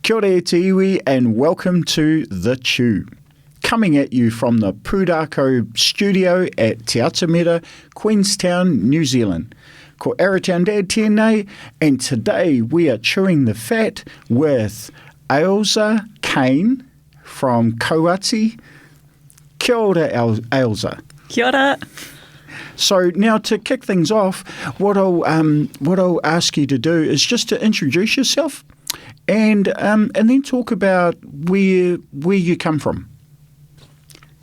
Kia ora e te iwi and welcome to The Chew. Coming at you from the Pūrākau studio at Te Atamira, Queenstown, New Zealand. Ko Arrowtown Dad tēnei, and today we are chewing the fat with Ailsa Cain from Kauati. Kia ora, Ailsa. Kia ora. So now to kick things off, what I'll ask you to do is just to introduce yourself and then talk about where you come from.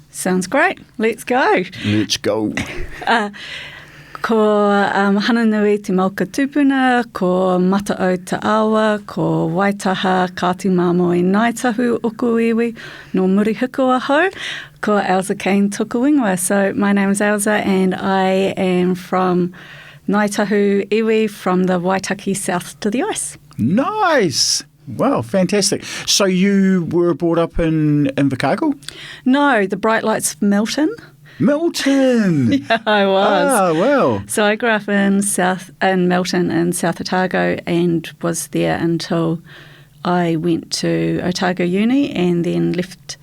Sounds great. Let's go. Let's go. Ko Hananui te Mauka Tupuna, ko Mata'o Te Awa, ko Waitaha Kāti Māmo i Ngaitahu Oku Iwi, no Murihiko Aho, ko Ailsa Cain Tuku Ingoa. So my name is Ailsa and I am from Ngaitahu Iwi, from the Waitaki south to the ice. Nice. Wow, fantastic. So you were brought up in Invercargill? No, the Bright Lights of Milton. Milton! Yeah, I was. Ah, well. So I grew up in Milton in South Otago and was there until I went to Otago Uni and then left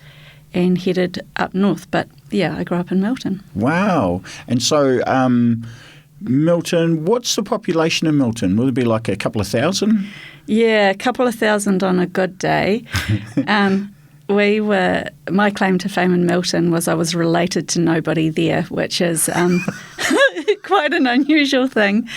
and headed up north. But yeah, I grew up in Milton. Wow. And so Milton, what's the population in Milton? Will it be like a couple of thousand? Yeah, a couple of thousand on a good day. My claim to fame in Milton was I was related to nobody there, which is quite an unusual thing.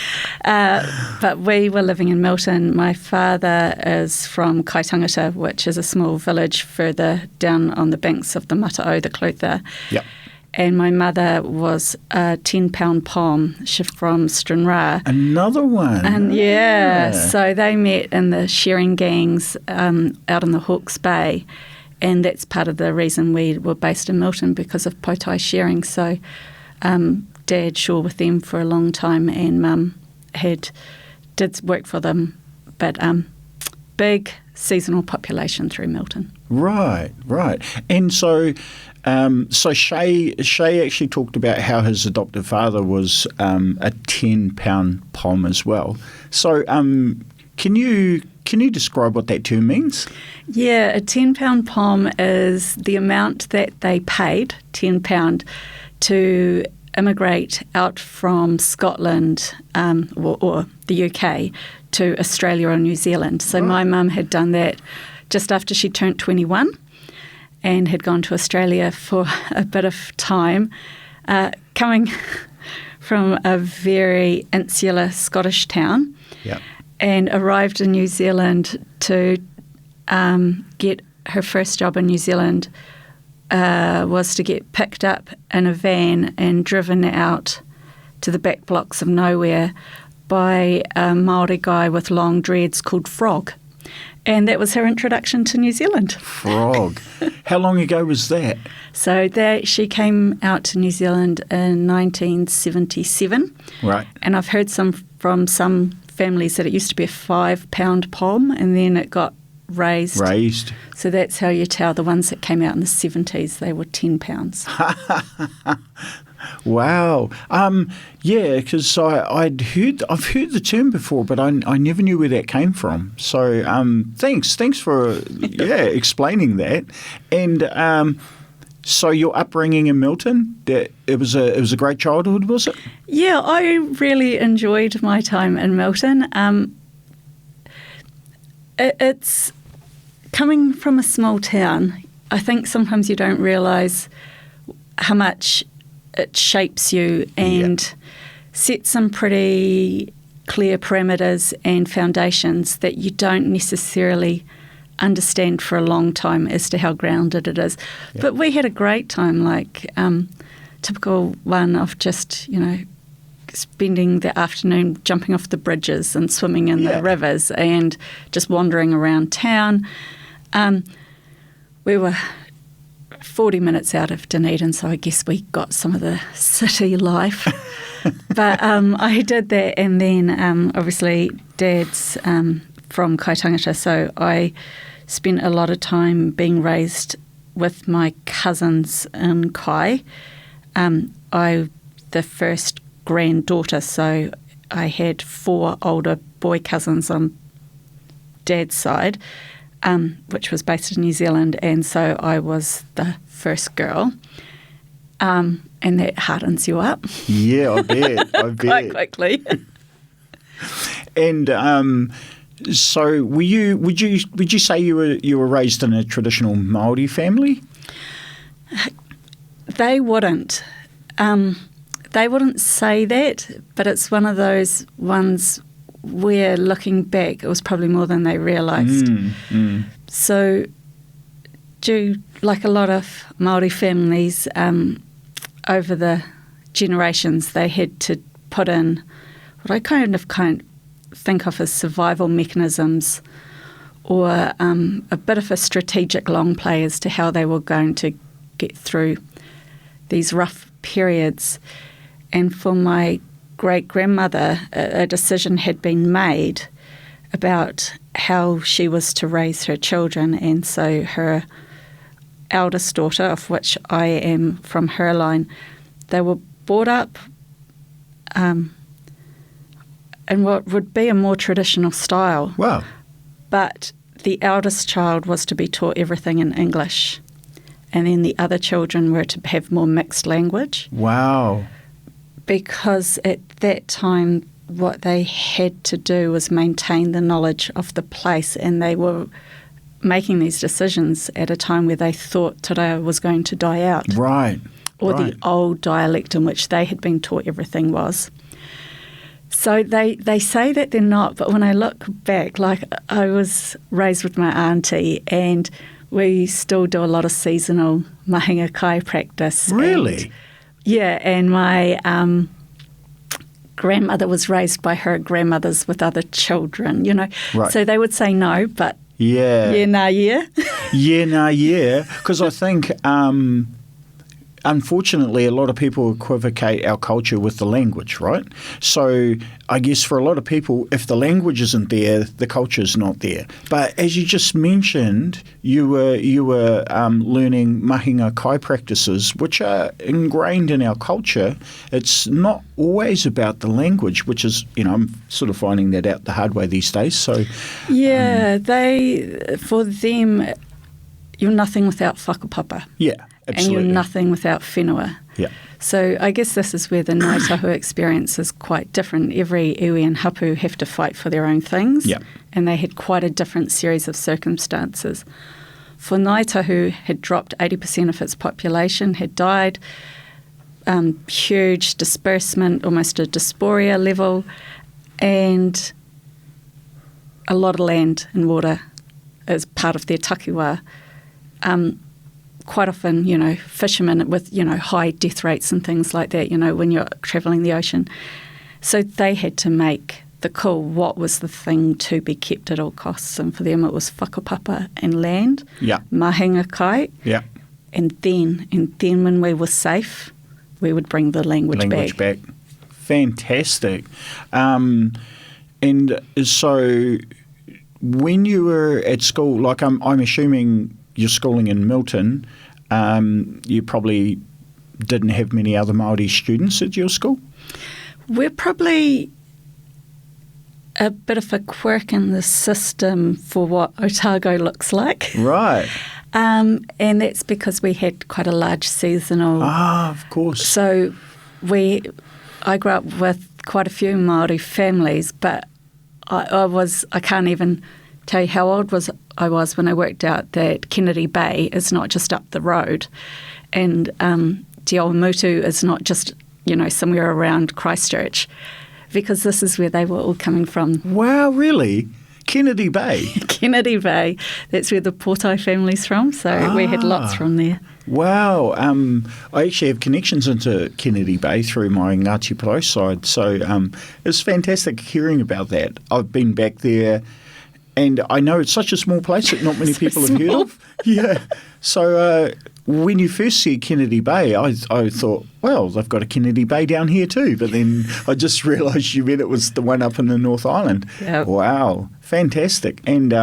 But we were living in Milton. My father is from Kaitangata, which is a small village further down on the banks of the Mata'o, the Clutha. Yep. And my mother was a 10-pound pom from Stranraer. Another one. And yeah, so they met in the shearing gangs out in the Hawke's Bay. And that's part of the reason we were based in Milton, because of potai shearing. So Dad shore with them for a long time and Mum did work for them. But big seasonal population through Milton. Right. And so Shay actually talked about how his adoptive father was a 10-pound pom as well. So can you describe what that term means? Yeah, a 10-pound pom is the amount that they paid, £10, to immigrate out from Scotland or the UK to Australia or New Zealand. So My mum had done that just after she turned 21 and had gone to Australia for a bit of time, coming from a very insular Scottish town. Yeah. And arrived in New Zealand to get her first job in New Zealand was to get picked up in a van and driven out to the back blocks of nowhere by a Māori guy with long dreads called Frog. And that was her introduction to New Zealand. Frog. How long ago was that? So she came out to New Zealand in 1977. Right. And I've heard from some families that it used to be a 5-pound pom and then it got raised. So that's how you tell the ones that came out in the 70s, they were 10 pounds. Wow. Yeah, because I've heard the term before, but I never knew where that came from. So thanks for explaining that. And so your upbringing in Milton, it was a great childhood, was it? Yeah, I really enjoyed my time in Milton. It's coming from a small town. I think sometimes you don't realise how much it shapes you and sets some pretty clear parameters and foundations that you don't necessarily understand for a long time as to how grounded it is. Yep. But we had a great time, like typical one of just, spending the afternoon jumping off the bridges and swimming in the rivers and just wandering around town. We were 40 minutes out of Dunedin, so I guess we got some of the city life. But I did that, and then obviously Dad's from Kaitangata, so I spent a lot of time being raised with my cousins in Kai. The first granddaughter, so I had 4 older boy cousins on Dad's side. which was based in New Zealand, and so I was the first girl. And that hardens you up. Yeah, I bet. Quite quickly. And so, would you say you were raised in a traditional Māori family? They wouldn't. They wouldn't say that, but it's one of those ones where, looking back, it was probably more than they realised. So, like a lot of Māori families, over the generations, they had to put in what I kind of think of as survival mechanisms, or a bit of a strategic long play as to how they were going to get through these rough periods. And for my great-grandmother, a decision had been made about how she was to raise her children, and so her eldest daughter, of which I am from her line, they were brought up in what would be a more traditional style. Wow. But the eldest child was to be taught everything in English, and then the other children were to have more mixed language. Wow. Because at that time, what they had to do was maintain the knowledge of the place, and they were making these decisions at a time where they thought Te Reo was going to die out. Right. Or the old dialect in which they had been taught everything was. So they say that they're not, but when I look back, like, I was raised with my auntie, and we still do a lot of seasonal mahinga kai practice. Really? And my grandmother was raised by her grandmothers with other children, Right. So they would say no, but yeah. Yeah, nah, yeah. Yeah, nah, yeah. Because I think, unfortunately, a lot of people equivocate our culture with the language, right? So I guess for a lot of people, if the language isn't there, the culture is not there. But as you just mentioned, you were learning mahinga kai practices, which are ingrained in our culture. It's not always about the language, which is, I'm sort of finding that out the hard way these days. So yeah, for them, you're nothing without whakapapa. Yeah. Absolutely. And you're nothing without whenua. Yeah. So I guess this is where the Ngāi Tahu experience is quite different. Every iwi and hapu have to fight for their own things. Yeah. And they had quite a different series of circumstances. For Ngāi Tahu had dropped 80% of its population, had died, huge disbursement, almost a dysphoria level, and a lot of land and water as part of their takiwā. Quite often, fishermen with, high death rates and things like that, when you're travelling the ocean. So they had to make the call, what was the thing to be kept at all costs. And for them it was whakapapa and land, mahinga kai. Yeah. And then when we were safe, we would bring the language back. Fantastic. And so when you were at school, like I'm assuming you're schooling in Milton, you probably didn't have many other Māori students at your school? We're probably a bit of a quirk in the system for what Otago looks like. Right. And that's because we had quite a large seasonal... Ah, of course. So I grew up with quite a few Māori families, but I can't even tell you how old I was when I worked out that Kennedy Bay is not just up the road, and Te Awamutu is not just, somewhere around Christchurch, because this is where they were all coming from. Wow, really? Kennedy Bay? Kennedy Bay. That's where the Portai family's from, so we had lots from there. Wow. I actually have connections into Kennedy Bay through my Ngāti Porou side, so it's fantastic hearing about that. I've been back there, and I know it's such a small place that not many people have heard of. Yeah. So when you first see Kennedy Bay, I thought, well, they've got a Kennedy Bay down here too. But then I just realised you meant it was the one up in the North Island. Yep. Wow. Fantastic. And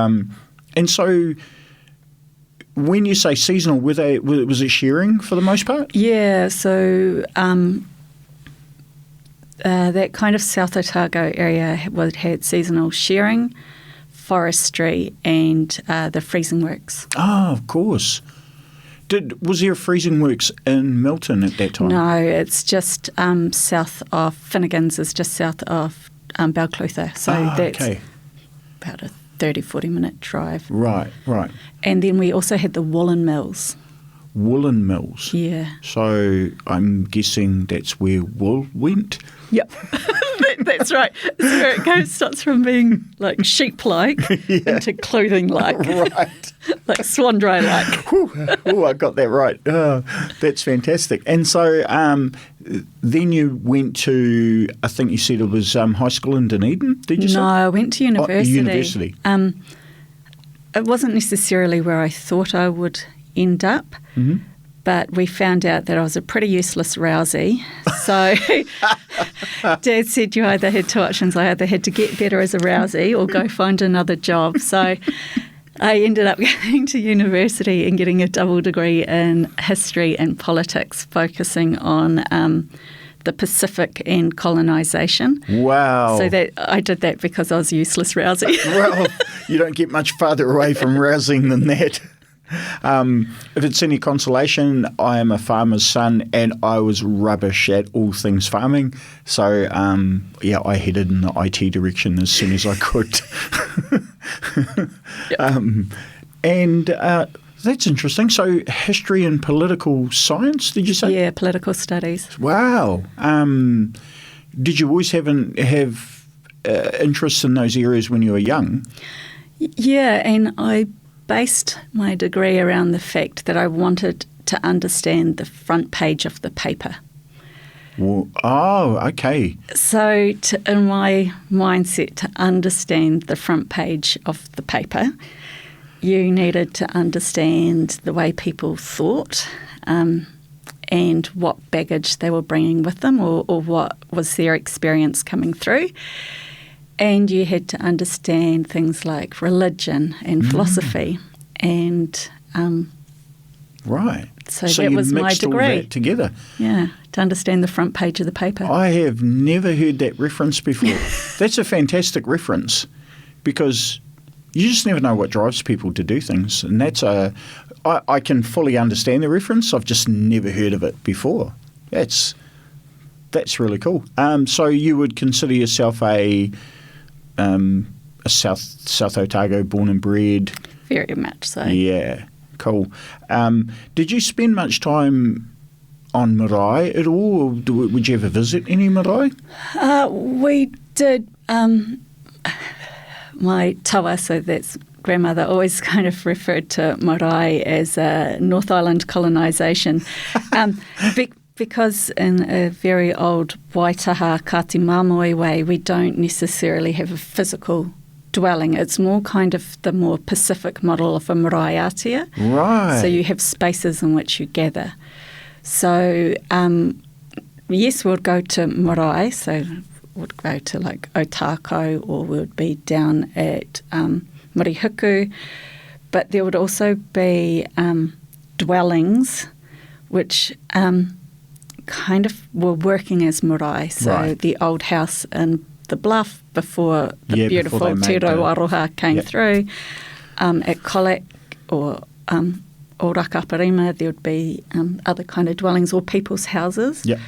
so when you say seasonal, was it shearing for the most part? Yeah. So that kind of South Otago area had seasonal shearing, forestry and the freezing works. Oh, of course. Was there a freezing works in Milton at that time? No, it's just south of Finnegan's, is just south of Balclutha. So that's about a 30, 40-minute drive. Right. And then we also had the woolen mills. Woolen mills? Yeah. So I'm guessing that's where wool went? Yep. That's right. That's where it goes. Starts from being like sheep-like into clothing-like. Right. Like swan dry-like. Oh, I got that right. Oh, that's fantastic. And so then you went to, I think you said it was high school in Dunedin, did you say? No, I went to university. University. It wasn't necessarily where I thought I would end up, but we found out that I was a pretty useless rousey. So Dad said you either had two options. I either had to get better as a rousey or go find another job. So I ended up going to university and getting a double degree in history and politics, focusing on the Pacific and colonisation. Wow. So that I did that because I was a useless rousey. Well, you don't get much farther away from rousing than that. If it's any consolation, I am a farmer's son and I was rubbish at all things farming. So, I headed in the IT direction as soon as I could. That's interesting. So, history and political science, did you say? Yeah, political studies. Wow. Did you always have interest in those areas when you were young? Yeah, and I based my degree around the fact that I wanted to understand the front page of the paper. Well, oh, okay. So in my mindset, to understand the front page of the paper, you needed to understand the way people thought and what baggage they were bringing with them or what was their experience coming through. And you had to understand things like religion and philosophy, and right. So that was my degree. All that together. Yeah, to understand the front page of the paper. I have never heard that reference before. That's a fantastic reference because you just never know what drives people to do things, and I can fully understand the reference. I've just never heard of it before. That's really cool. So you would consider yourself a South Otago born and bred? Very much so. Yeah, cool. Did you spend much time on marae at all? Or would you ever visit any marae? We did. My tawa, so that's grandmother, always kind of referred to marae as North Island colonisation. Because in a very old Waitaha Kati Māmoe way, we don't necessarily have a physical dwelling. It's more kind of the more Pacific model of a marae atia. Right. So you have spaces in which you gather. So, yes, we'd go to marae, so we'd go to like Otako or we'd be down at Murihuku, but there would also be dwellings which kind of were working as marae. So right. the old house in the bluff before the beautiful Te Rauaroha came through. At Colac or Rakaparima, there would be other kind of dwellings or people's houses. Yep.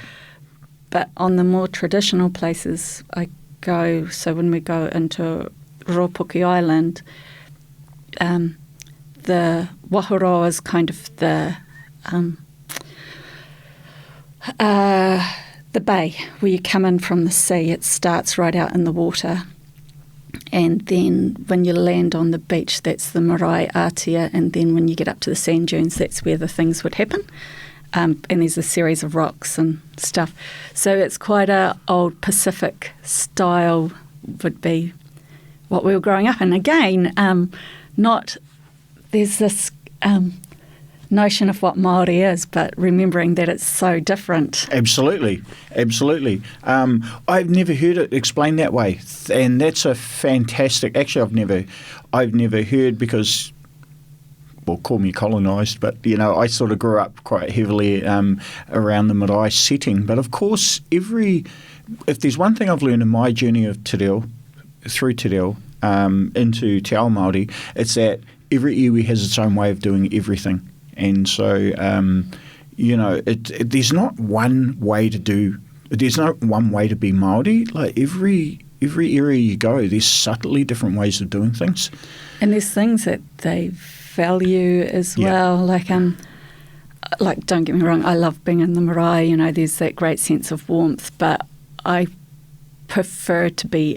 But on the more traditional places I go, so when we go into Ropuki Island, the Wahoroa is kind of the bay where you come in from the sea. It starts right out in the water, and then when you land on the beach, that's the marae atia, and then when you get up to the sand dunes, that's where the things would happen. And there's a series of rocks and stuff. So it's quite a old Pacific style would be what we were growing up in. Again, there's this notion of what Māori is, but remembering that it's so different. Absolutely. I've never heard it explained that way, and that's a fantastic. Actually, I've never heard because. Well, call me colonised, but, I sort of grew up quite heavily around the marae setting. But, of course, if there's one thing I've learned in my journey of through Te Reo, into Te Ao Māori, it's that every iwi has its own way of doing everything. And so, there's not one way to do. There's not one way to be Māori. Like every area you go, there's subtly different ways of doing things. And there's things that they value as well. Like, don't get me wrong, I love being in the marae. There's that great sense of warmth, but I prefer to be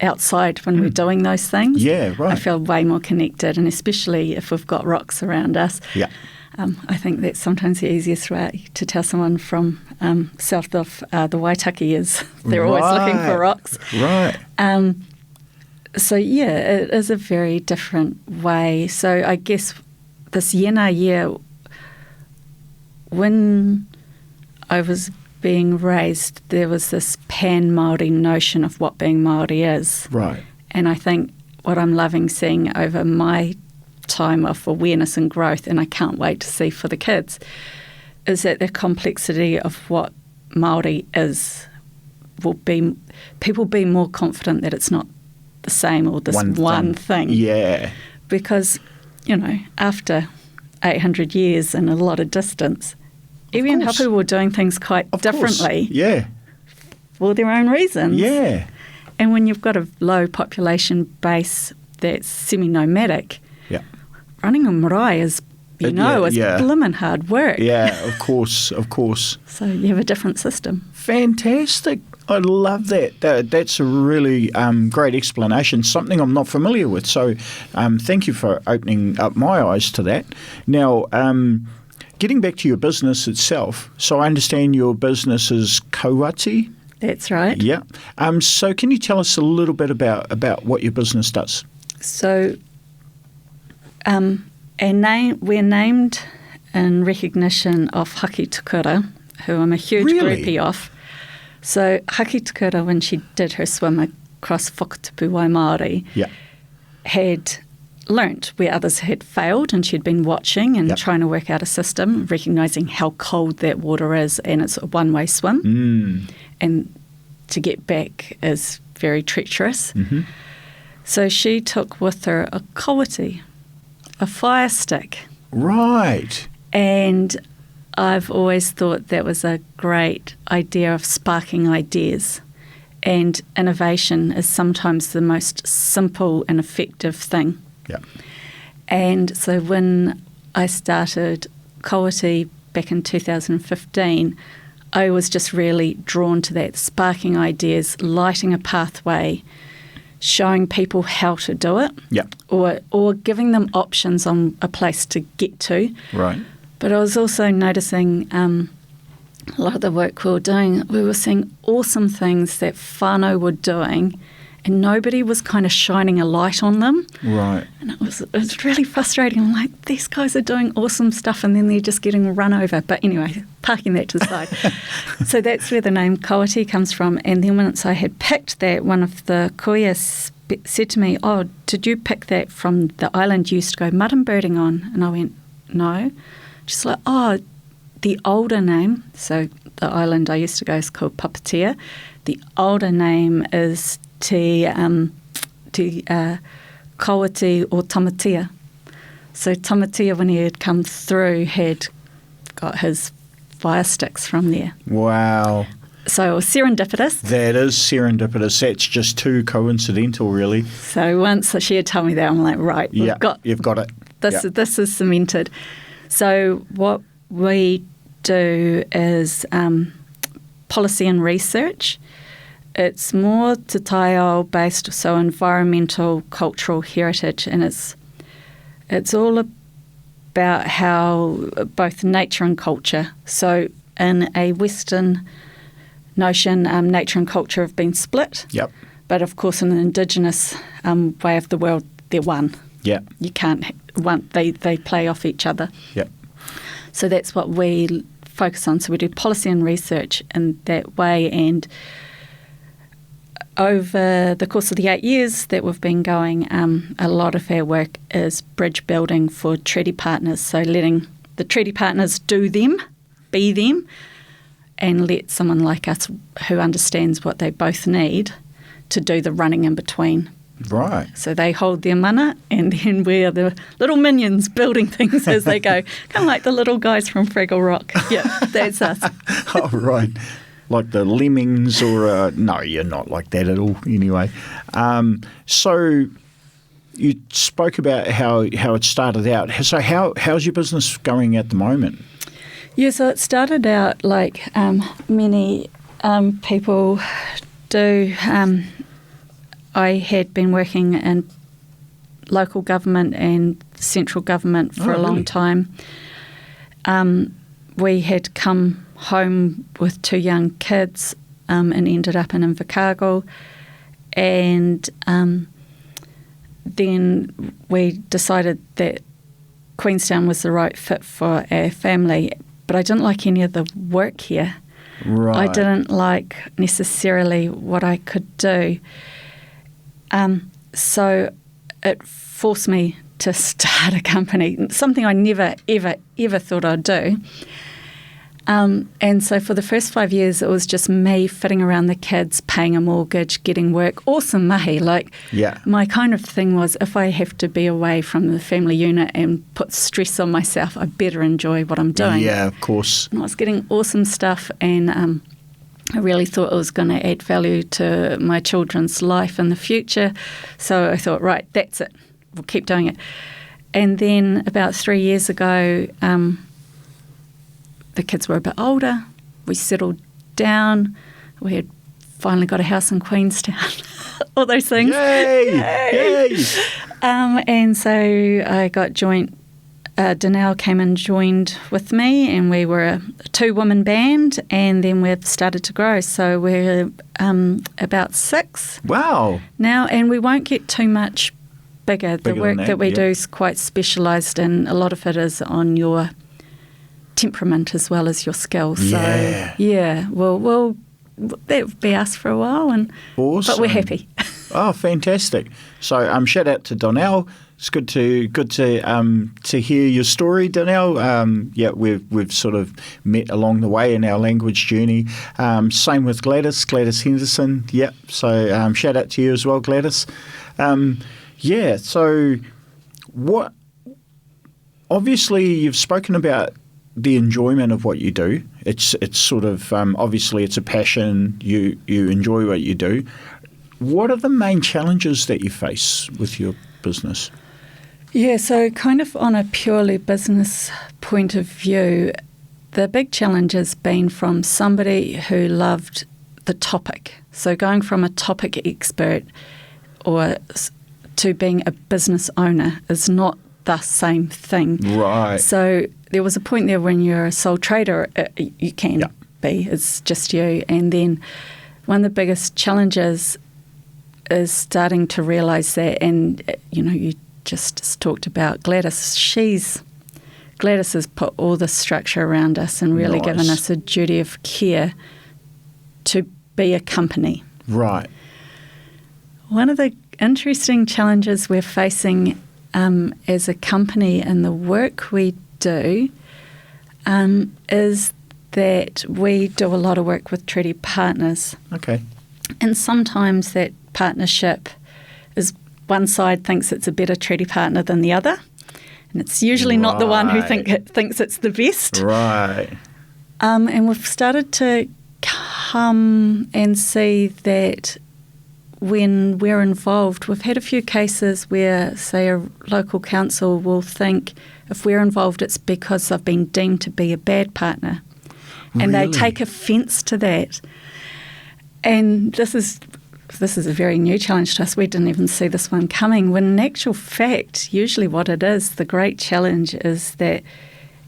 outside when we're doing those things. Yeah, right. I feel way more connected, and especially if we've got rocks around us. Yeah. I think that's sometimes the easiest way to tell someone from south of the Waitaki is they're always looking for rocks. Right. So, it is a very different way. So I guess this Yena year, when I was being raised, there was this pan-Māori notion of what being Māori is. Right. And I think what I'm loving seeing over my time of awareness and growth, and I can't wait to see for the kids, is that the complexity of what Māori is will be, people be more confident that it's not the same or this one thing. Yeah. Because, after 800 years and a lot of distance, Iwi and Hapu were doing things quite differently. Yeah. For their own reasons. Yeah. And when you've got a low population base that's semi-nomadic, running a marae is, it's blimmin' hard work. Yeah, of course. So you have a different system. Fantastic. I love that. That's a really great explanation, something I'm not familiar with. So thank you for opening up my eyes to that. Now, getting back to your business itself, so I understand your business is Kauati? That's right. Yeah. So can you tell us a little bit about what your business does? So we're named in recognition of Haki Tukura, who I'm a huge groupie of. So Haki Tukura, when she did her swim across Whakatupu Waimaori, had learnt where others had failed, and she'd been watching and trying to work out a system, recognising how cold that water is, and it's a one-way swim. And to get back is very treacherous. Mm-hmm. So she took with her a Kauati, a fire stick. Right. And I've always thought that was a great idea of sparking ideas. And innovation is sometimes the most simple and effective thing. Yeah. And so when I started Kauati back in 2015, I was just really drawn to that, sparking ideas, lighting a pathway, showing people how to do it, or giving them options on a place to get to. Right. But I was also noticing a lot of the work we were doing, we were seeing awesome things that whānau were doing, and nobody was kind of shining a light on them. Right. And it was really frustrating. I'm like, these guys are doing awesome stuff and then they're just getting run over. But anyway, parking that to the side. So that's where the name Kauati comes from. And then once I had picked that, one of the kuia said to me, "Oh, did you pick that from the island you used to go mutton birding on?" And I went, "No." Just like, "Oh, the older name," so the island I used to go is called Papatea. The older name is Te Kauati or Tamatea. So Tamatea, when he had come through, had got his fire sticks from there. Wow. So it was serendipitous. That is serendipitous. That's just too coincidental, really. So once she had told me that, I'm like, right, you've got it. This is cemented. So what we do is policy and research. It's more te taiao based, so environmental, cultural heritage, and it's all about how both nature and culture. So in a Western notion, nature and culture have been split. Yep. But of course, in an Indigenous way of the world, they're one. Yeah. You can't they play off each other. Yep. So that's what we focus on. So we do policy and research in that way, and over the course of the 8 years that we've been going, a lot of our work is bridge building for treaty partners. So letting the treaty partners be them, and let someone like us who understands what they both need to do the running in between Right. So they hold their mana, and then we're the little minions building things as they go. Kind of like the little guys from Fraggle Rock. Yeah, that's us. Oh, right. Like the lemmings or... no, you're not like that at all anyway. So you spoke about how it started out. So how's your business going at the moment? Yeah, so it started out like many people do. I had been working in local government and central government for a long time. We had come home with 2 young kids and ended up in Invercargill, and then we decided that Queenstown was the right fit for our family, but I didn't like any of the work here. Right. I didn't like necessarily what I could do. So it forced me to start a company, something I never, ever, ever thought I'd do. And so for the first 5 years, it was just me fitting around the kids, paying a mortgage, getting work. Awesome mahi. My kind of thing was, if I have to be away from the family unit and put stress on myself, I better enjoy what I'm doing. Yeah, of course. And I was getting awesome stuff, and I really thought it was going to add value to my children's life in the future. So I thought, right, that's it. We'll keep doing it. And then about 3 years ago, the kids were a bit older. We settled down. We had finally got a house in Queenstown. All those things. Yay! Yay! And so I got joint. Danelle came and joined with me, and we were a 2-woman band, and then we've started to grow. So we're about 6 Wow. now, and we won't get too much bigger. The work that we do is quite specialised, and a lot of it is on your temperament as well as your skills. Yeah. So, yeah, well, that would be us for a while, Awesome. But we're happy. Oh, fantastic! So, shout out to Donnell. It's good to hear your story, Donnell. We've sort of met along the way in our language journey. Same with Gladys Henderson. Yep. So, shout out to you as well, Gladys. So what? Obviously, you've spoken about the enjoyment of what you do. It's sort of obviously it's a passion. You enjoy what you do. What are the main challenges that you face with your business? Yeah, so kind of on a purely business point of view, the big challenge has been from somebody who loved the topic. So going from a topic expert or to being a business owner is not the same thing. Right. So there was a point there when you're a sole trader, you can be, it's just you. And then one of the biggest challenges is starting to realise that, and you just talked about Gladys. Gladys has put all the structure around us and really given us a duty of care to be a company. Right. One of the interesting challenges we're facing as a company and the work we do is that we do a lot of work with treaty partners. Okay. And sometimes that partnership is one side thinks it's a better treaty partner than the other, and it's usually not the one who thinks it's the best. Right. And we've started to come and see that when we're involved, we've had a few cases where, say, a local council will think if we're involved it's because they've been deemed to be a bad partner. And they take offence to that. And this is a very new challenge to us. We didn't even see this one coming, when in actual fact, usually what it is, the great challenge is that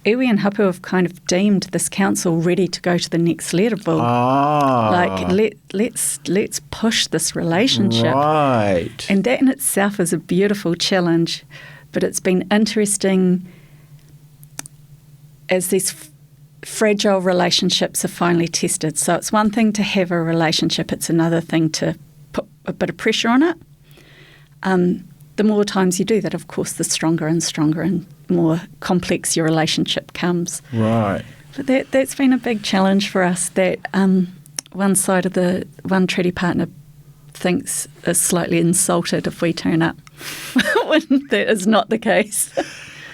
iwi and hapu have kind of deemed this council ready to go to the next level. Let's push this relationship. Right. And that in itself is a beautiful challenge, but it's been interesting as these fragile relationships are finally tested. So it's one thing to have a relationship, it's another thing to put a bit of pressure on it. The more times you do that, of course, the stronger and more complex your relationship comes. Right. But that's been a big challenge for us, that one treaty partner thinks is slightly insulted if we turn up when that is not the case.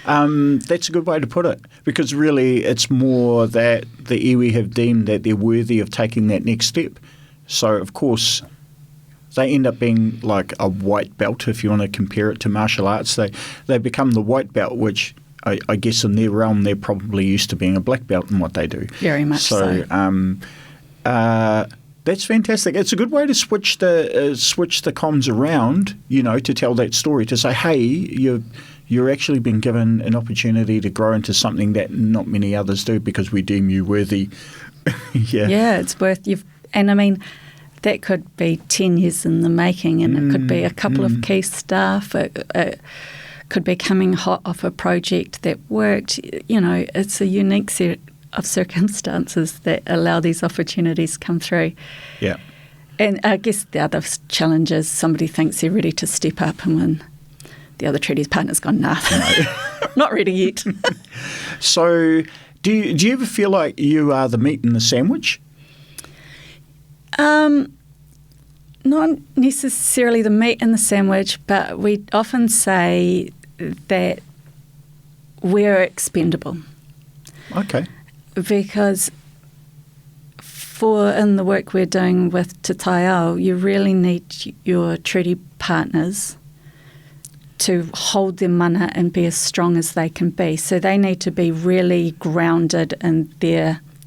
That's a good way to put it, because really it's more that the iwi have deemed that they're worthy of taking that next step. So, of course, they end up being like a white belt, if you want to compare it to martial arts. They become the white belt, which I guess in their realm they're probably used to being a black belt in what they do. Very much so. That's fantastic. It's a good way to switch the comms around, to tell that story, to say, hey, you're actually been given an opportunity to grow into something that not many others do because we deem you worthy. Yeah, it's worth and I mean, that could be 10 years in the making, and it could be a couple of key staff. It could be coming hot off a project that worked. It's a unique set of circumstances that allow these opportunities come through. Yeah. And I guess the other challenge is somebody thinks they're ready to step up, and when the other treaties partner's gone, nah, not ready yet. So do you ever feel like you are the meat in the sandwich? Not necessarily the meat in the sandwich, but we often say that we're expendable. Okay. Because in the work we're doing with Te Tai Ao, you really need your treaty partners to hold their mana and be as strong as they can be. So they need to be really grounded in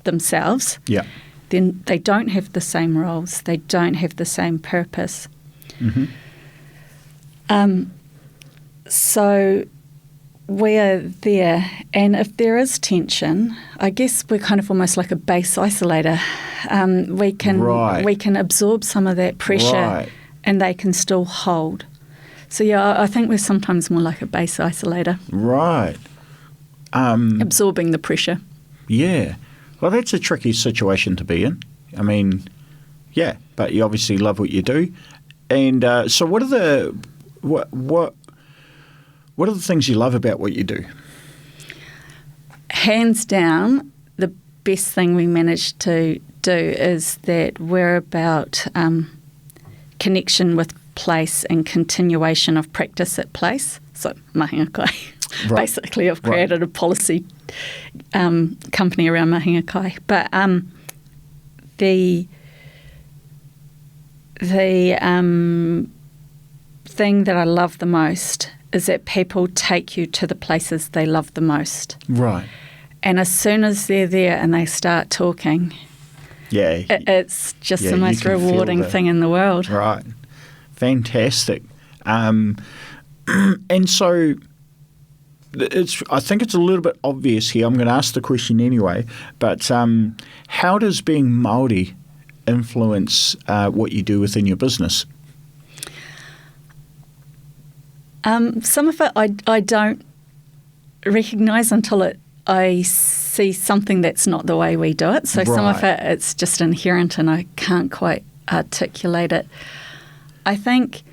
themselves. Yeah. Then they don't have the same roles. They don't have the same purpose. Mm-hmm. So we're there, and if there is tension, I guess we're kind of almost like a base isolator. We can absorb some of that pressure, and they can still hold. So yeah, I think we're sometimes more like a base isolator. Right. Absorbing the pressure. Yeah. Well, that's a tricky situation to be in. I mean, yeah, but you obviously love what you do. And so what are the things you love about what you do? Hands down, the best thing we managed to do is that we're about connection with place and continuation of practice at place. So mahinga kai. Right. Basically, I've created a policy company around mahinga kai. But the thing that I love the most is that people take you to the places they love the most. Right. And as soon as they're there and they start talking, it's just the most rewarding thing in the world. Right. Fantastic. And so I think it's a little bit obvious here. I'm going to ask the question anyway. But how does being Māori influence what you do within your business? Some of it I don't recognise until I see something that's not the way we do it. So some of it, it's just inherent and I can't quite articulate it. I think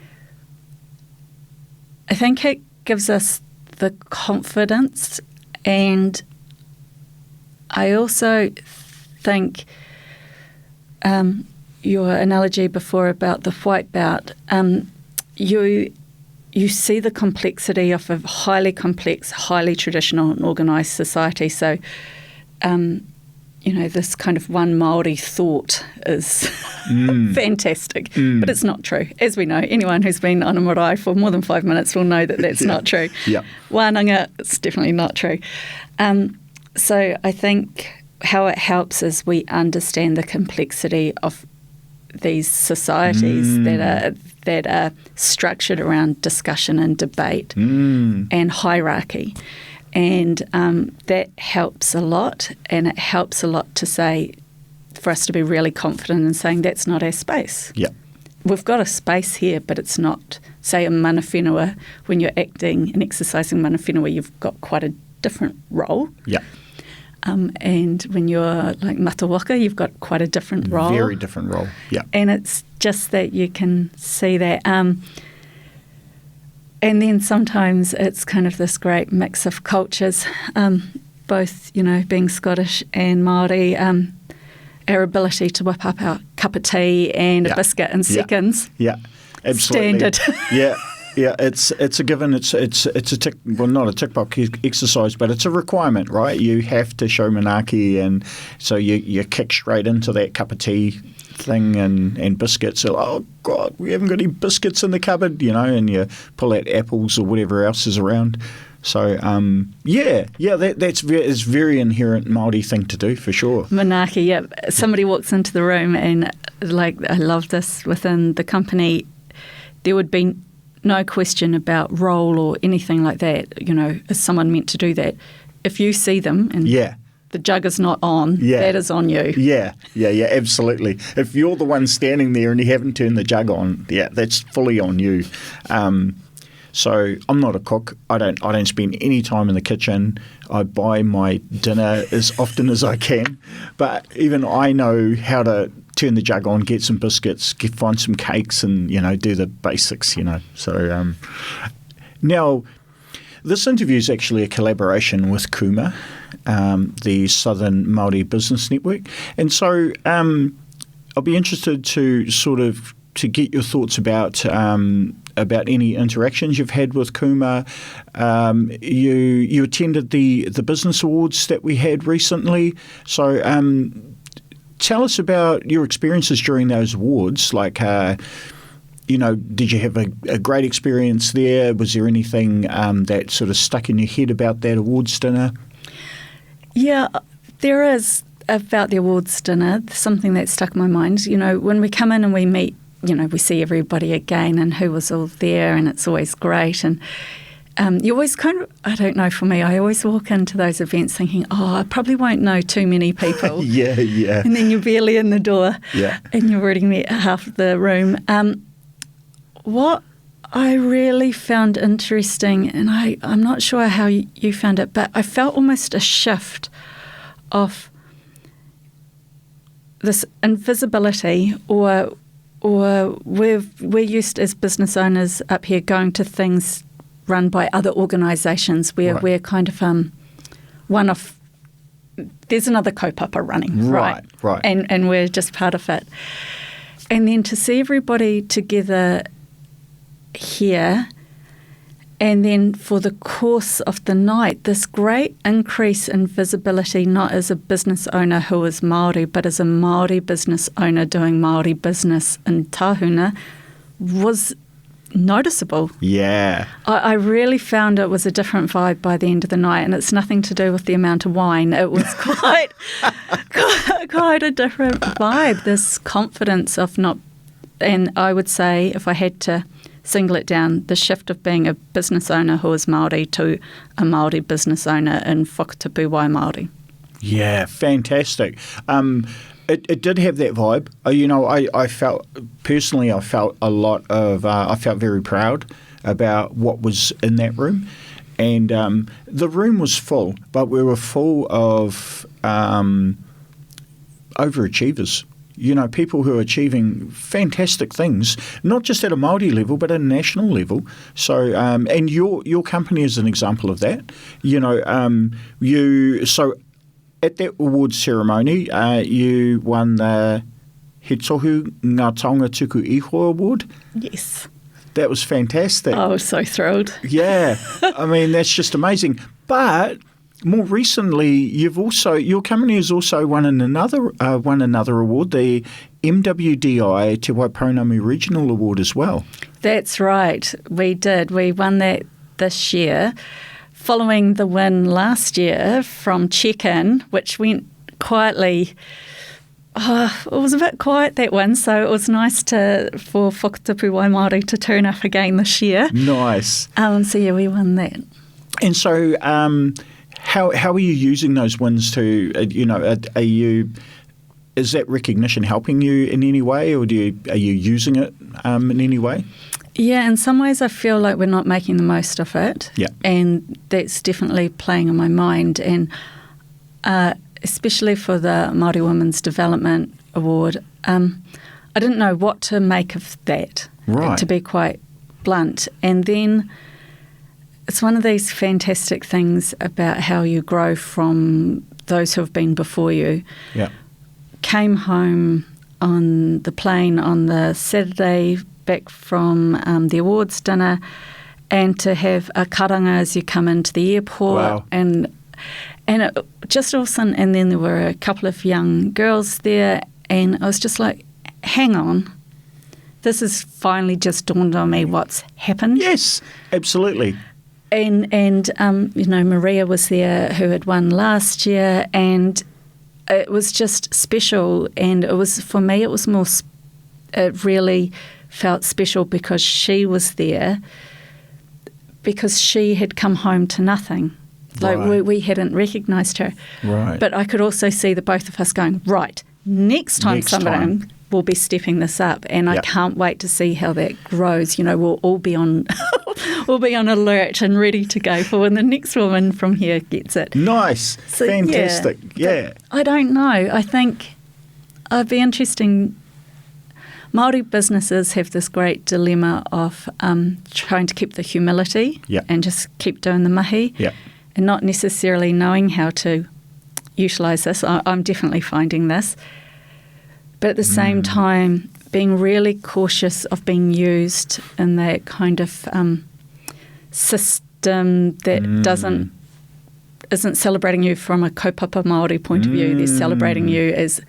it gives us the confidence, and I also think your analogy before about the white belt, you see the complexity of a highly complex, highly traditional and organised society. So, this kind of one Māori thought is fantastic, but it's not true. As we know, anyone who's been on a marae for more than 5 minutes will know that that's not true. Yeah. Wānanga, it's definitely not true. So I think how it helps is we understand the complexity of these societies that are structured around discussion and debate and hierarchy. And that helps a lot, and it helps a lot to say, for us to be really confident in saying that's not our space. Yeah. We've got a space here, but it's not, say, in mana whenua, when you're acting and exercising mana whenua, you've got quite a different role. Yeah. And when you're like matawaka, you've got quite a different role. Very different role, yeah. And it's just that you can see that. And then sometimes it's kind of this great mix of cultures, both, being Scottish and Māori. our ability to whip up our cup of tea and a biscuit in seconds. Yeah, absolutely. Standard. Yeah, it's a given. It's a tick. Well, not a tick box exercise, but it's a requirement, right? You have to show manaaki, and so you kick straight into that cup of tea thing and biscuits. So, oh God, we haven't got any biscuits in the cupboard, and you pull out apples or whatever else is around. So that's very inherent Māori thing to do for sure. Manaaki, yeah. Somebody walks into the room and I love this within the company. There would be no question about role or anything like that. Is someone meant to do that? If you see them and the jug is not on, that is on you. Yeah, absolutely. If you're the one standing there and you haven't turned the jug on, that's fully on you. So I'm not a cook. I don't spend any time in the kitchen. I buy my dinner as often as I can. But even I know how to turn the jug on, get some biscuits, find some cakes, and do the basics. So now this interview is actually a collaboration with KUMA, the Southern Māori Business Network, and so I'll be interested to get your thoughts about any interactions you've had with KUMA. You attended the Business Awards that we had recently. So tell us about your experiences during those awards. Like, did you have a great experience there? Was there anything that sort of stuck in your head about that awards dinner? Yeah, there is about the awards dinner, something that stuck in my mind. When we come in and we meet, we see everybody again and who was all there, and it's always great. And you always I don't know, for me, I always walk into those events thinking, I probably won't know too many people. Yeah. And then you're barely in the door and you've already met half of the room. What I really found interesting, and I'm not sure how you found it, but I felt almost a shift of this invisibility, or we're used as business owners up here going to things run by other organisations where we're kind of one of, there's another kaupapa running, right? And we're just part of it. And then to see everybody together here, and then for the course of the night, this great increase in visibility, not as a business owner who is Māori, but as a Māori business owner doing Māori business in Tahuna, was noticeable. Yeah. I really found it was a different vibe by the end of the night, and it's nothing to do with the amount of wine. It was quite a different vibe, this confidence of not, and I would say if I had to single it down, the shift of being a business owner who is Māori to a Māori business owner in whakatapu Māori. Yeah, fantastic. It did have that vibe. I felt personally, I felt a lot of, I felt very proud about what was in that room. And the room was full, but we were full of overachievers. People who are achieving fantastic things, not just at a Māori level, but at a national level. So, and your company is an example of that. So at that awards ceremony, you won the He Tohu Ngā Taonga Tuku Iho Award. Yes. That was fantastic. I was so thrilled. Yeah. I mean, that's just amazing. But more recently, your company has also won another award, the MWDI Te Waipounami Regional Award as well. That's right. We did. We won that this year, following the win last year from Check-In, which went quietly. It was a bit quiet, that one, so it was nice for Whakatapu Waimaori to turn up again this year. Nice. So yeah, we won that. And so how are you using those wins to, is that recognition helping you in any way, or are you using it in any way? Yeah, in some ways I feel like we're not making the most of it. Yeah. And that's definitely playing on my mind. And especially for the Māori Women's Development Award, I didn't know what to make of that, to be quite blunt. And then it's one of these fantastic things about how you grow from those who have been before you. Yeah. came home on the plane on the Saturday back from the awards dinner, and to have a karanga as you come into the airport. Wow. And it just all of a sudden, and then there were a couple of young girls there, and I was just like, hang on, this has finally just dawned on me what's happened. Yes, absolutely. And Maria was there, who had won last year, and it was just special. And it was, for me, it was more, it really felt special because she was there, because she had come home to nothing. Like Right. we hadn't recognised her. Right. But I could also see the both of us going, right, next time somebody will be stepping this up, and I can't wait to see how that grows. We'll all be on we'll be on alert and ready to go for when the next woman from here gets it. Nice. So, Fantastic. Yeah. I don't know. I think it'd be interesting. Māori businesses have this great dilemma of trying to keep the humility and just keep doing the mahi and not necessarily knowing how to utilise this. I'm definitely finding this. But at the same time, being really cautious of being used in that kind of system that isn't celebrating you from a kaupapa Māori point of view. They're celebrating you as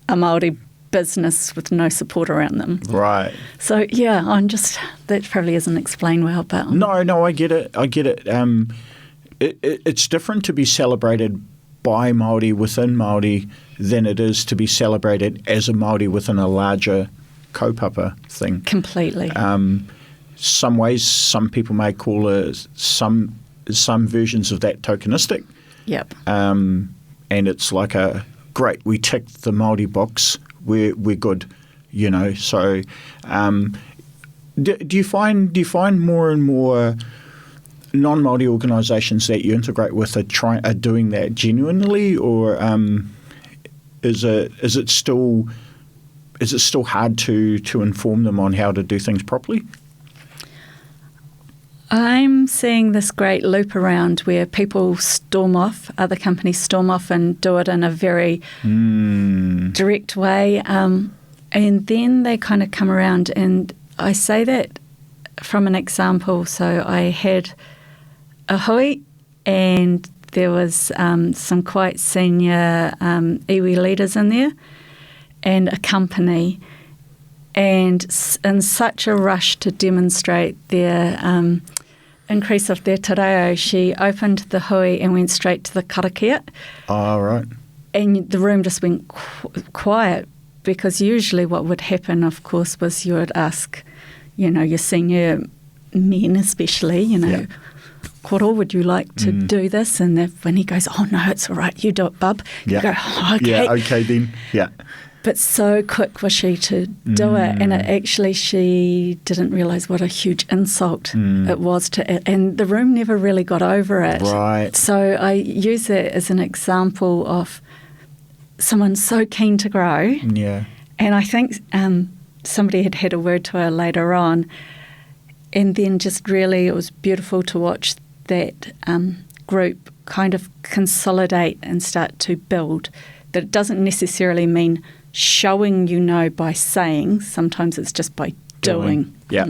a Māori business with no support around them. Right. So, that probably isn't explained well. But No, I get it. It's different to be celebrated by Māori within Māori than it is to be celebrated as a Māori within a larger kaupapa thing. Completely. Some ways, some people may call some versions of that tokenistic. Yep. And it's like great, we ticked the Māori box, we're good, So do you find more and more non-Māori organisations that you integrate with are doing that genuinely, or is it still hard to inform them on how to do things properly? I'm seeing this great loop around where people other companies storm off and do it in a very direct way, and then they kind of come around. And I say that from an example. So I had a hui, and there was some quite senior iwi leaders in there, and a company, and in such a rush to demonstrate their increase of their te reo, she opened the hui and went straight to the karakia. Oh, right. And the room just went quiet, because usually what would happen, of course, was you would ask, your senior men especially, Koro, would you like to do this? And when he goes, oh, no, it's all right, you do it, bub. You go, oh, okay. Yeah, okay then. Yeah. But so quick was she to do it, and she didn't realise what a huge insult it was and the room never really got over it. Right. So I use that as an example of someone so keen to grow. Yeah. And I think somebody had a word to her later on, and then just really it was beautiful to watch that group kind of consolidate and start to build. That it doesn't necessarily mean showing by saying. Sometimes it's just by doing. Yeah,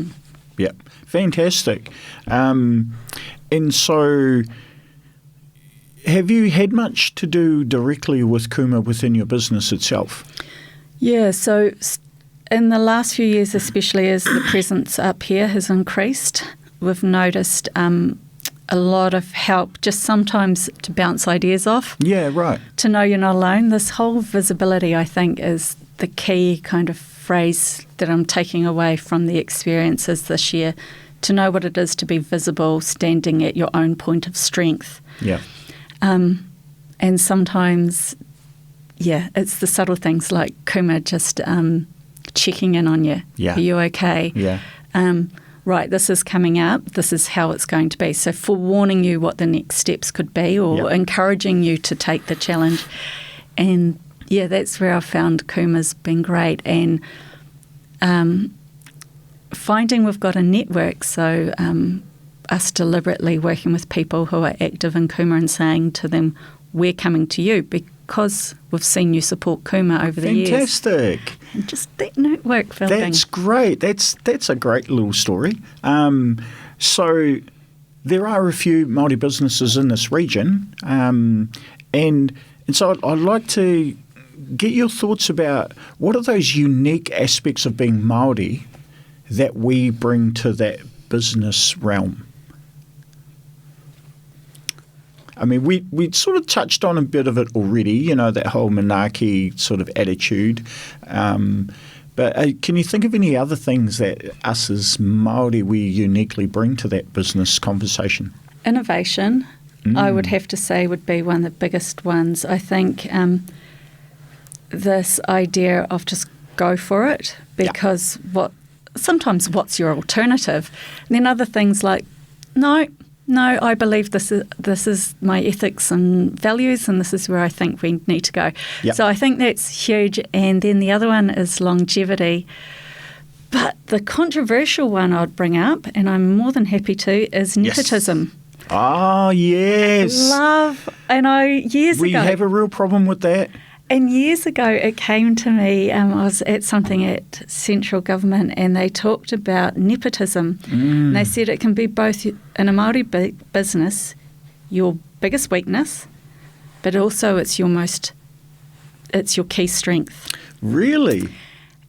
yeah. Fantastic. And so have you had much to do directly with KUMA within your business itself? Yeah, so in the last few years, especially as the presence up here has increased, we've noticed a lot of help just sometimes to bounce ideas off. Yeah, right. To know you're not alone. This whole visibility, I think, is the key kind of phrase that I'm taking away from the experiences this year. To know what it is to be visible, standing at your own point of strength. Yeah. And sometimes, it's the subtle things like KUMA just checking in on you. Yeah. Are you okay? Yeah. Right, this is coming up, this is how it's going to be. So forewarning you what the next steps could be, or encouraging you to take the challenge. And that's where I found KUMA's been great. And finding we've got a network, so us deliberately working with people who are active in KUMA and saying to them, we're coming to you because we've seen you support KUMA over the years. Fantastic. And just that network building. That's great. That's a great little story. So there are a few Māori businesses in this region, and so I'd like to get your thoughts about what are those unique aspects of being Māori that we bring to that business realm. I mean, we sort of touched on a bit of it already, that whole manaaki sort of attitude. But can you think of any other things that us as Māori we uniquely bring to that business conversation? Innovation, I would have to say, would be one of the biggest ones. I think this idea of just go for it, because sometimes what's your alternative? And then other things like, no, I believe this is my ethics and values, and this is where I think we need to go. Yep. So I think that's huge. And then the other one is longevity. But the controversial one I'd bring up, and I'm more than happy to, is nepotism. Yes. Ah, yes. Years ago. We have a real problem with that. And years ago, it came to me, I was at something at central government, and they talked about nepotism. And they said it can be both, in a Māori business, your biggest weakness, but also it's your key strength. Really?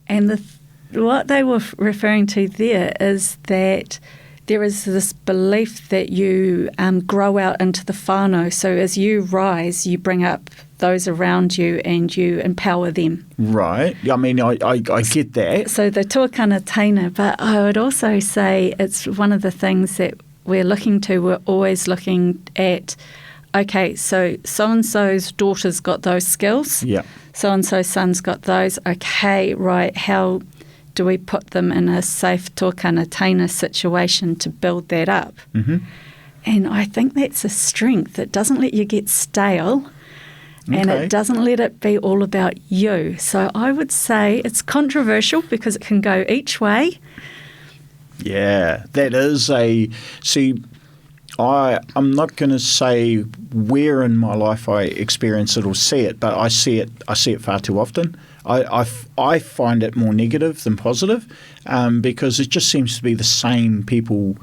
And what they were referring to there is that there is this belief that you grow out into the whānau. So as you rise, you bring up those around you and you empower them. Right. I mean, I get that. So the tuakana taina, but I would also say it's one of the things that we're looking to. We're always looking at, okay, so-and-so's daughter's got those skills. Yeah. So-and-so's son's got those. Okay, right, how do we put them in a safe tuakana taina situation to build that up? Mm-hmm. And I think that's a strength. It doesn't let you get stale. Okay. And it doesn't let it be all about you. So I would say it's controversial because it can go each way. Yeah, that is I'm not going to say where in my life I experience it or see it, but I see it far too often. I find it more negative than positive because it just seems to be the same people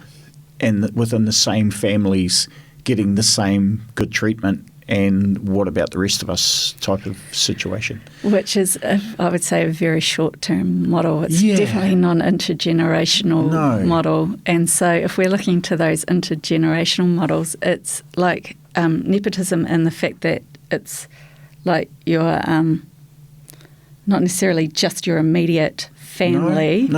within the same families getting the same good treatment. And what about the rest of us type of situation? Which is, I would say, a very short-term model. It's definitely not an intergenerational model. And so if we're looking to those intergenerational models, it's like nepotism and the fact that it's like your not necessarily just your immediate family,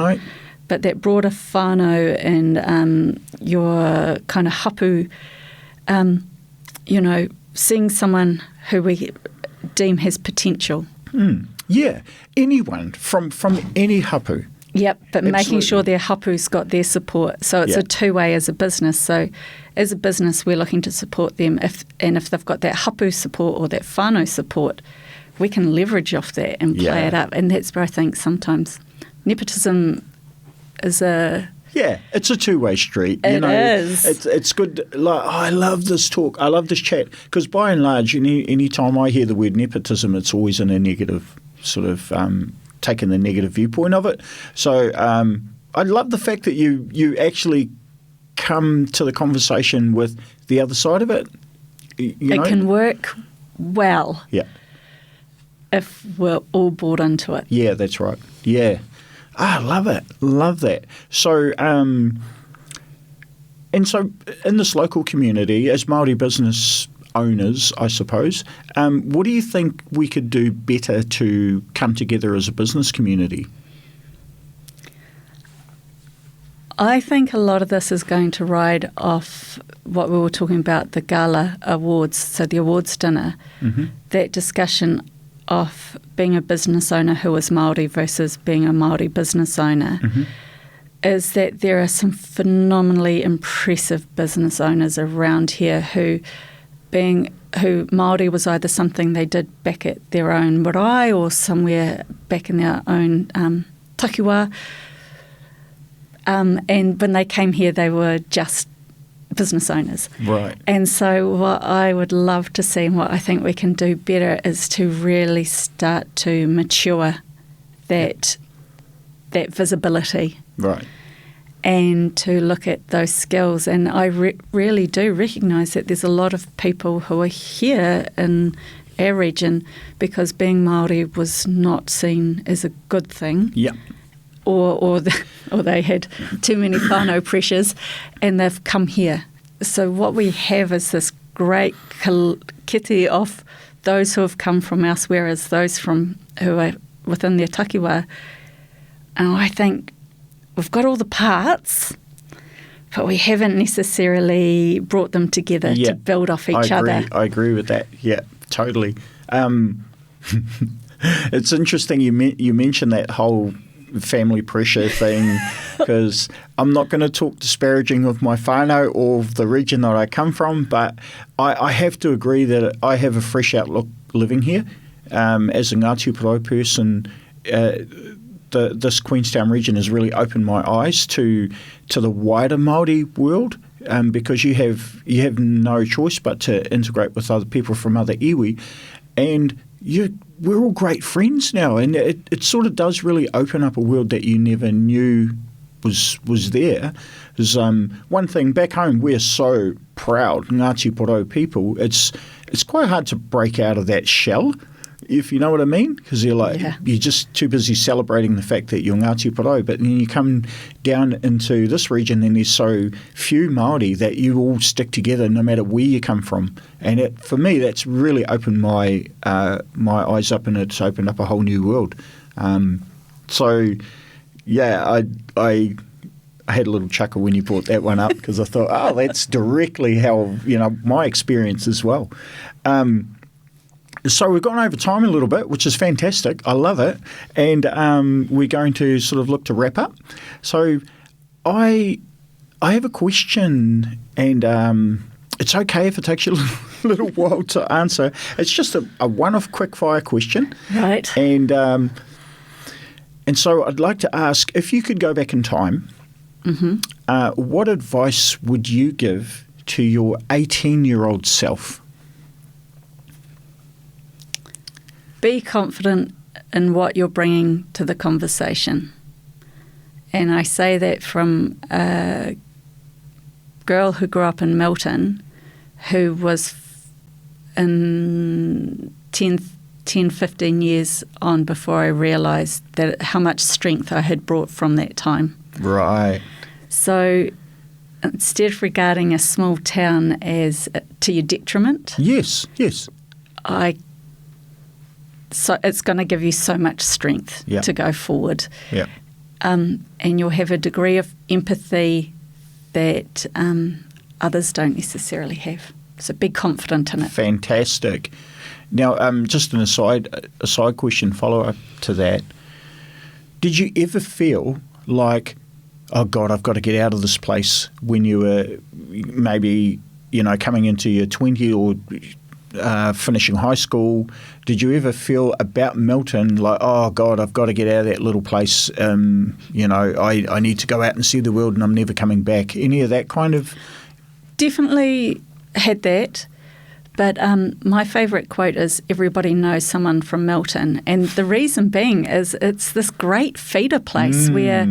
but that broader whānau and your kind of hapu, seeing someone who we deem has potential. Yeah, anyone from any hapu. Yep, but absolutely. Making sure their hapu's got their support. So it's a two-way as a business. So as a business, we're looking to support them. If they've got that hapu support or that whānau support, we can leverage off that and play it up. And that's where I think sometimes nepotism is a... Yeah, it's a two-way street. It is. It's good. Like, I love this talk. I love this chat because by and large, any time I hear the word nepotism, it's always in a negative sort of taking the negative viewpoint of it. So I love the fact that you actually come to the conversation with the other side of it. It can work well. Yeah. If we're all bought into it. Yeah, that's right. Yeah. I love it. Love that. So, and so in this local community, as Māori business owners, I suppose, what do you think we could do better to come together as a business community? I think a lot of this is going to ride off what we were talking about, the gala awards, so the awards dinner, that discussion of being a business owner who is Māori versus being a Māori business owner is that there are some phenomenally impressive business owners around here who Māori was either something they did back at their own marae or somewhere back in their own takiwa. And when they came here, they business owners. Right. And so what I would love to see and what I think we can do better is to really start to mature that visibility. Right. And to look at those skills. And I really do recognise that there's a lot of people who are here in our region because being Māori was not seen as a good thing. Yeah. Or they had too many whānau pressures and they've come here. So what we have is this great kiti of those who have come from elsewhere as those who are within their takiwā. And I think we've got all the parts, but we haven't necessarily brought them together to build off each other. I agree with that. Yeah, totally. It's interesting you mentioned that whole family pressure thing because I'm not going to talk disparaging of my whānau or of the region that I come from, but I have to agree that I have a fresh outlook living here. As a Ngāti Porou person, this Queenstown region has really opened my eyes to the wider Māori world because you have no choice but to integrate with other people from other iwi, and we're all great friends now, and it sort of does really open up a world that you never knew was there. There's one thing back home, we're so proud Ngāti Porou people. It's quite hard to break out of that shell, if you know what I mean, because you're just too busy celebrating the fact that you're Ngāti Porou. But then you come down into this region and there's so few Māori that you all stick together no matter where you come from. And for me, that's really opened my eyes up, and it's opened up a whole new world. I had a little chuckle when you brought that one up because I thought, oh, that's directly how my experience as well. So we've gone over time a little bit, which is fantastic. I love it. And we're going to sort of look to wrap up. So I have a question, and it's okay if it takes you a little while to answer. It's just a one-off quick-fire question. Right. And so I'd like to ask, if you could go back in time, what advice would you give to your 18-year-old self? Be confident in what you're bringing to the conversation. And I say that from a girl who grew up in Milton, who was in 10, 15 years on before I realised that how much strength I had brought from that time. Right. So instead of regarding a small town as to your detriment, yes, so it's going to give you so much strength to go forward. Yeah. And you'll have a degree of empathy that others don't necessarily have. So be confident in it. Fantastic. Now, just a side question, follow-up to that. Did you ever feel like, oh, God, I've got to get out of this place when you were maybe, coming into your 20s or finishing high school? Did you ever feel about Milton like, oh God, I've got to get out of that little place, I need to go out and see the world and I'm never coming back? Any of that kind of? Definitely had that, but my favourite quote is, everybody knows someone from Milton, and the reason being is it's this great feeder place where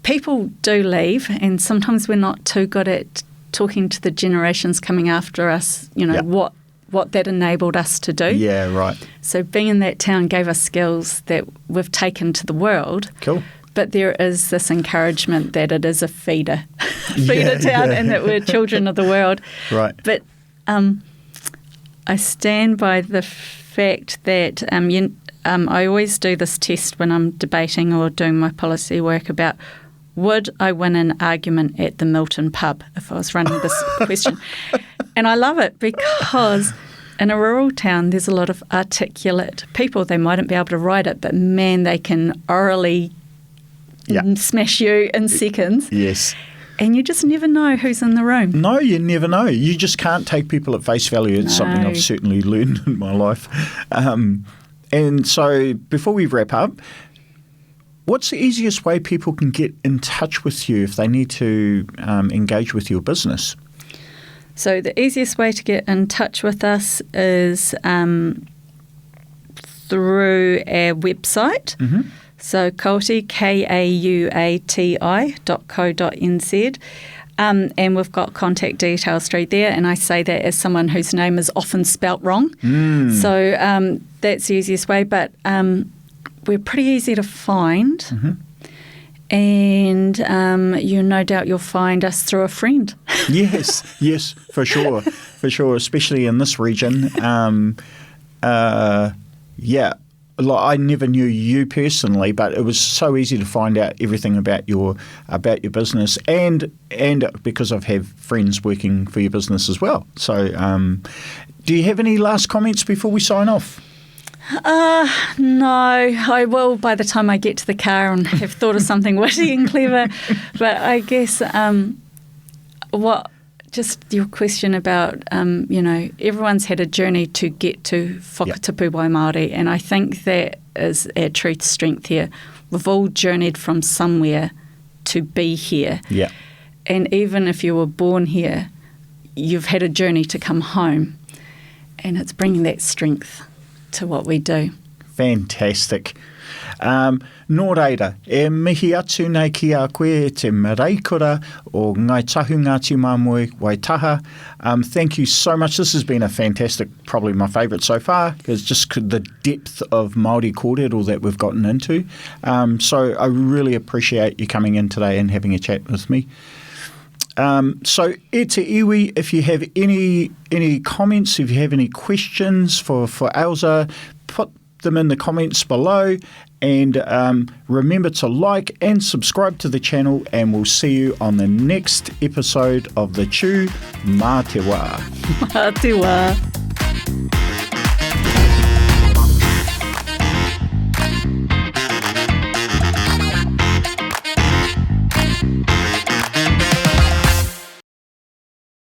people do leave, and sometimes we're not too good at talking to the generations coming after us, what that enabled us to do. Yeah, right. So being in that town gave us skills that we've taken to the world. Cool. But there is this encouragement that it is a feeder town and that we're children of the world. Right. But I stand by the fact that I always do this test when I'm debating or doing my policy work about, would I win an argument at the Milton pub if I was running this question? And I love it because in a rural town there's a lot of articulate people. They mightn't be able to write it, but man, they can orally smash you in seconds. Yes. And you just never know who's in the room. No, you never know. You just can't take people at face value. It's something I've certainly learned in my life. And so before we wrap up, what's the easiest way people can get in touch with you if they need to engage with your business? So the easiest way to get in touch with us is through our website. Mm-hmm. So Kauati, KAUATI.co.nz. And we've got contact details through there, and I say that as someone whose name is often spelt wrong. So that's the easiest way, but we're pretty easy to find. Mm-hmm. And no doubt you'll find us through a friend. Yes, for sure, especially in this region. I never knew you personally, but it was so easy to find out everything about your business, and because I've had friends working for your business as well. So, do you have any last comments before we sign off? No, I will by the time I get to the car and have thought of something witty and clever. But I guess just your question about, everyone's had a journey to get to whakatapu wai Māori, and I think that is our true strength here. We've all journeyed from somewhere to be here. Yeah. And even if you were born here, you've had a journey to come home, and it's bringing that strength to what we do. Fantastic. Nō reira, e mihi atu nei ki a koe e te maraikura o Ngai Tahu Ngāti Māmoe Waitaha. Thank you so much. This has been a fantastic, probably my favourite so far. It's just the depth of Māori kōrero that we've gotten into. So I really appreciate you coming in today and having a chat with me. So e te iwi, if you have any comments, if you have any questions for Ailsa, put them in the comments below, and remember to like and subscribe to the channel, and we'll see you on the next episode of The Chew. Mā te wā. Mā te wā.